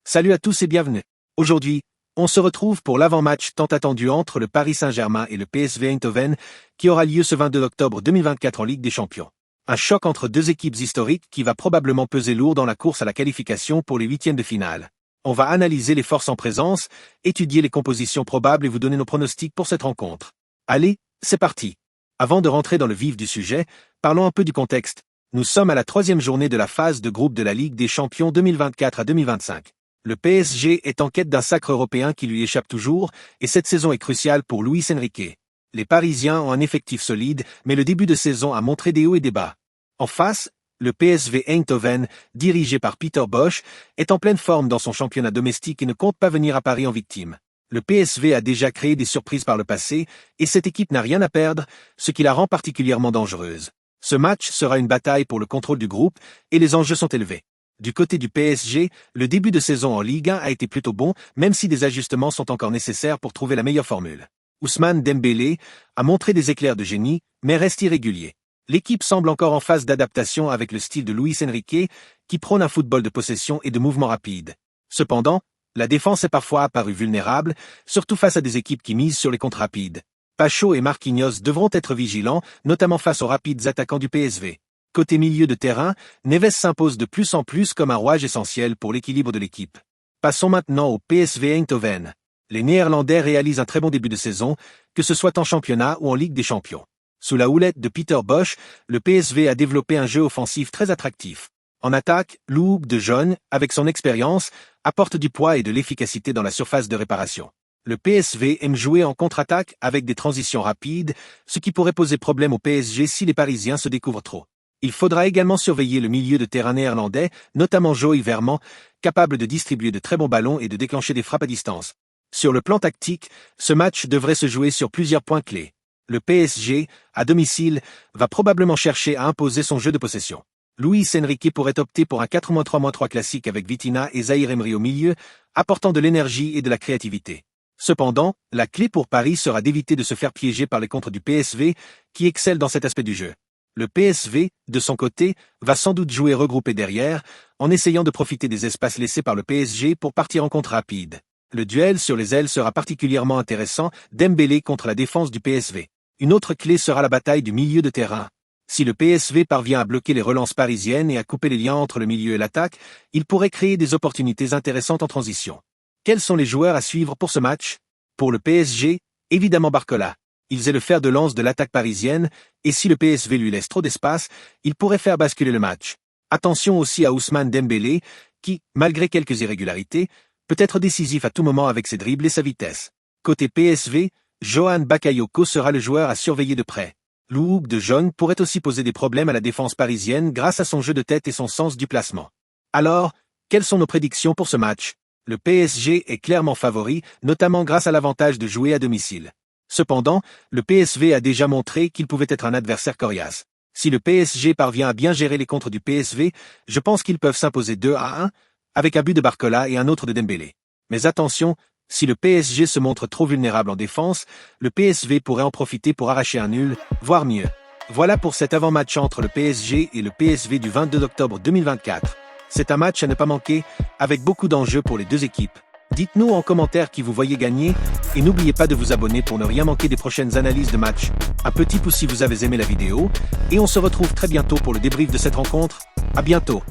Salut à tous et bienvenue. Aujourd'hui, on se retrouve pour l'avant-match tant attendu entre le Paris Saint-Germain et le PSV Eindhoven qui aura lieu ce 22 octobre 2024 en Ligue des Champions. Un choc entre deux équipes historiques qui va probablement peser lourd dans la course à la qualification pour les huitièmes de finale. On va analyser les forces en présence, étudier les compositions probables et vous donner nos pronostics pour cette rencontre. Allez, c'est parti. Avant de rentrer dans le vif du sujet, parlons un peu du contexte. Nous sommes à la 3e journée de la phase de groupe de la Ligue des Champions 2024 à 2025. Le PSG est en quête d'un sacre européen qui lui échappe toujours, et cette saison est cruciale pour Luis Enrique. Les Parisiens ont un effectif solide, mais le début de saison a montré des hauts et des bas. En face, le PSV Eindhoven, dirigé par Peter Bosz, est en pleine forme dans son championnat domestique et ne compte pas venir à Paris en victime. Le PSV a déjà créé des surprises par le passé, et cette équipe n'a rien à perdre, ce qui la rend particulièrement dangereuse. Ce match sera une bataille pour le contrôle du groupe, et les enjeux sont élevés. Du côté du PSG, le début de saison en Ligue 1 a été plutôt bon, même si des ajustements sont encore nécessaires pour trouver la meilleure formule. Ousmane Dembélé a montré des éclairs de génie, mais reste irrégulier. L'équipe semble encore en phase d'adaptation avec le style de Luis Enrique, qui prône un football de possession et de mouvement rapide. Cependant, la défense est parfois apparue vulnérable, surtout face à des équipes qui misent sur les contres rapides. Pacho et Marquinhos devront être vigilants, notamment face aux rapides attaquants du PSV. Côté milieu de terrain, Neves s'impose de plus en plus comme un rouage essentiel pour l'équilibre de l'équipe. Passons maintenant au PSV Eindhoven. Les Néerlandais réalisent un très bon début de saison, que ce soit en championnat ou en Ligue des Champions. Sous la houlette de Peter Bosz, le PSV a développé un jeu offensif très attractif. En attaque, Luuk de Jong, avec son expérience, apporte du poids et de l'efficacité dans la surface de réparation. Le PSV aime jouer en contre-attaque avec des transitions rapides, ce qui pourrait poser problème au PSG si les Parisiens se découvrent trop. Il faudra également surveiller le milieu de terrain néerlandais, notamment Joey Veerman, capable de distribuer de très bons ballons et de déclencher des frappes à distance. Sur le plan tactique, ce match devrait se jouer sur plusieurs points clés. Le PSG, à domicile, va probablement chercher à imposer son jeu de possession. Luis Enrique pourrait opter pour un 4-3-3 classique avec Vitinha et Zaïre Emery au milieu, apportant de l'énergie et de la créativité. Cependant, la clé pour Paris sera d'éviter de se faire piéger par les contres du PSV, qui excelle dans cet aspect du jeu. Le PSV, de son côté, va sans doute jouer regroupé derrière, en essayant de profiter des espaces laissés par le PSG pour partir en contre rapide. Le duel sur les ailes sera particulièrement intéressant, Dembélé contre la défense du PSV. Une autre clé sera la bataille du milieu de terrain. Si le PSV parvient à bloquer les relances parisiennes et à couper les liens entre le milieu et l'attaque, il pourrait créer des opportunités intéressantes en transition. Quels sont les joueurs à suivre pour ce match? Pour le PSG, évidemment Barcola. Il est le fer de lance de l'attaque parisienne, et si le PSV lui laisse trop d'espace, il pourrait faire basculer le match. Attention aussi à Ousmane Dembélé, qui, malgré quelques irrégularités, peut être décisif à tout moment avec ses dribbles et sa vitesse. Côté PSV, Johan Bakayoko sera le joueur à surveiller de près. Luuk de Jong pourrait aussi poser des problèmes à la défense parisienne grâce à son jeu de tête et son sens du placement. Alors, quelles sont nos prédictions pour ce match? Le PSG est clairement favori, notamment grâce à l'avantage de jouer à domicile. Cependant, le PSV a déjà montré qu'il pouvait être un adversaire coriace. Si le PSG parvient à bien gérer les contres du PSV, je pense qu'ils peuvent s'imposer 2-1, avec un but de Barcola et un autre de Dembélé. Mais attention, si le PSG se montre trop vulnérable en défense, le PSV pourrait en profiter pour arracher un nul, voire mieux. Voilà pour cet avant-match entre le PSG et le PSV du 22 octobre 2024. C'est un match à ne pas manquer, avec beaucoup d'enjeux pour les deux équipes. Dites-nous en commentaire qui vous voyez gagner, et n'oubliez pas de vous abonner pour ne rien manquer des prochaines analyses de match. Un petit pouce si vous avez aimé la vidéo, et on se retrouve très bientôt pour le débrief de cette rencontre. À bientôt.